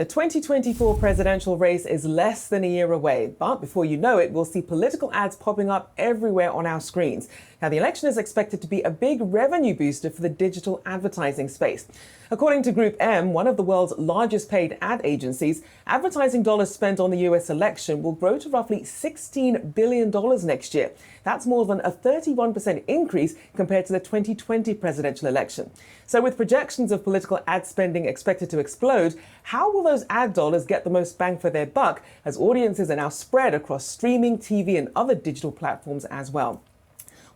The 2024 presidential race is less than a year away, but before you know it, we'll see political ads popping up everywhere on our screens. Now, the election is expected to be a big revenue booster for the digital advertising space. According to GroupM, one of the world's largest paid ad agencies, advertising dollars spent on the US election will grow to roughly $16 billion next year. That's more than a 31% increase compared to the 2020 presidential election. So with projections of political ad spending expected to explode, how will those ad dollars get the most bang for their buck as audiences are now spread across streaming, TV and other digital platforms as well?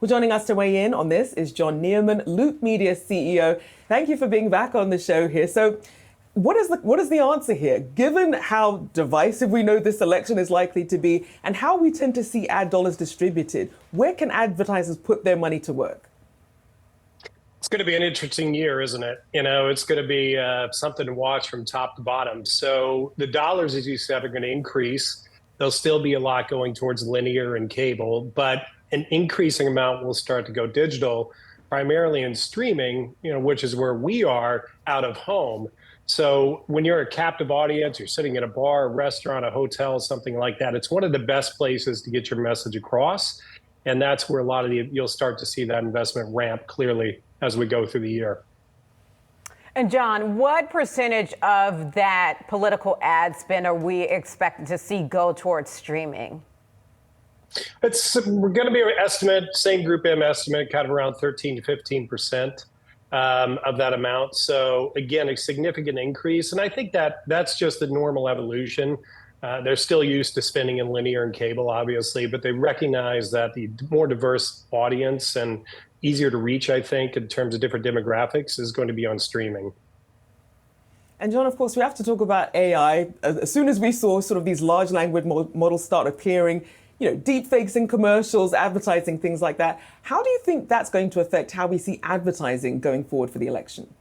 Well, joining us to weigh in on this is Jon Niermann, Loop Media CEO. Thank you for being back on the show here. So what is the answer here? Given how divisive we know this election is likely to be and how we tend to see ad dollars distributed, where can advertisers put their money to work? It's going to be an interesting year, isn't it? It's going to be something to watch from top to bottom. So the dollars, as you said, are going to increase. There'll still be a lot going towards linear and cable, but an increasing amount will start to go digital, primarily in streaming, which is where we are out of home. So when you're a captive audience, you're sitting in a bar, a restaurant, a hotel, something like that, it's one of the best places to get your message across. And that's where a lot of you'll start to see that investment ramp clearly as we go through the year. And Jon, what percentage of that political ad spend are we expected to see go towards streaming? We're going to be an estimate, same GroupM estimate, kind of around 13 to 15% of that amount. So again, a significant increase. And I think that's just the normal evolution. They're still used to spending in linear and cable, obviously, but they recognize that the more diverse audience and easier to reach, I think, in terms of different demographics is going to be on streaming. And Jon, of course, we have to talk about AI. As soon as we saw sort of these large language models start appearing, deep fakes in commercials, advertising, things like that. How do you think that's going to affect how we see advertising going forward for the election?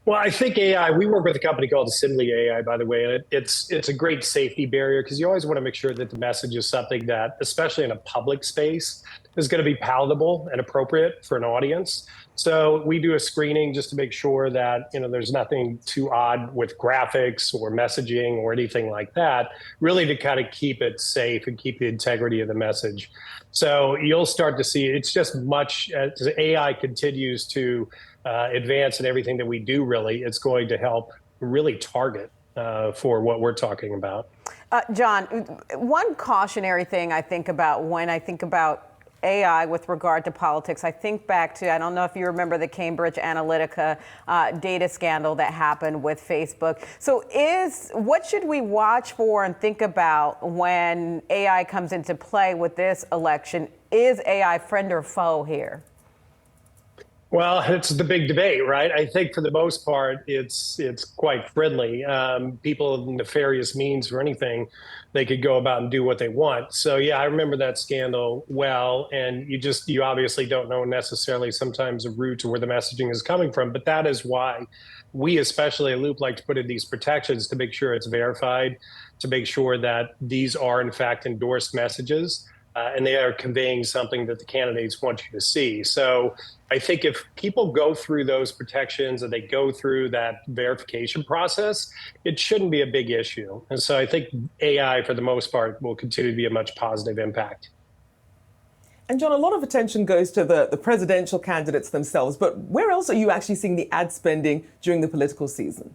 Well, I think AI, we work with a company called Assembly AI, by the way, and it's a great safety barrier because you always want to make sure that the message is something that, especially in a public space, is going to be palatable and appropriate for an audience. So we do a screening just to make sure that, there's nothing too odd with graphics or messaging or anything like that, really to kind of keep it safe and keep the integrity of the message. So you'll start to see it's just much as AI continues to advance in everything that we do, really, it's going to help really target for what we're talking about. Jon, one cautionary thing I think about when I think about AI with regard to politics, I think back to, I don't know if you remember the Cambridge Analytica data scandal that happened with Facebook. So what should we watch for and think about when AI comes into play with this election? Is AI friend or foe here? Well, it's the big debate, right? I think for the most part, it's quite friendly. People of nefarious means or anything, they could go about and do what they want. So yeah, I remember that scandal well, and you obviously don't know necessarily sometimes the root to where the messaging is coming from, but that is why we, especially at Loop, like to put in these protections to make sure it's verified, to make sure that these are in fact endorsed messages. And they are conveying something that the candidates want you to see. So I think if people go through those protections and they go through that verification process, it shouldn't be a big issue. And so I think AI, for the most part, will continue to be a much positive impact. And Jon, a lot of attention goes to the presidential candidates themselves, but where else are you actually seeing the ad spending during the political season?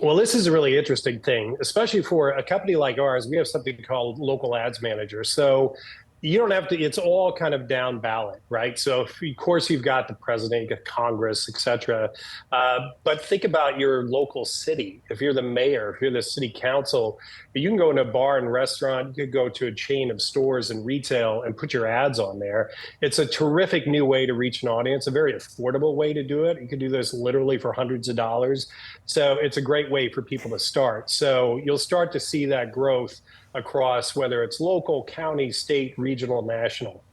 Well, this is a really interesting thing, especially for a company like ours. We have something called local ads manager. So you don't have to, it's all kind of down ballot, right? So of course you've got the president, you've got Congress, et cetera. But think about your local city. If you're the mayor, if you're the city council, you can go in a bar and restaurant, you could go to a chain of stores and retail and put your ads on there. It's a terrific new way to reach an audience, a very affordable way to do it. You can do this literally for hundreds of dollars. So it's a great way for people to start. So you'll start to see that growth across whether it's local, county, state, regional, national.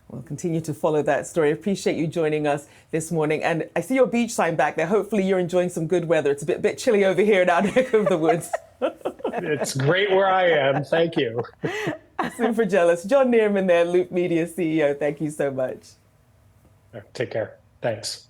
We'll continue to follow that story. Appreciate you joining us this morning. And I see your beach sign back there. Hopefully you're enjoying some good weather. It's a bit chilly over here in our neck of the woods. It's great where I am. Thank you. Super jealous. Jon Niermann there, Loop Media CEO. Thank you so much. Take care. Thanks.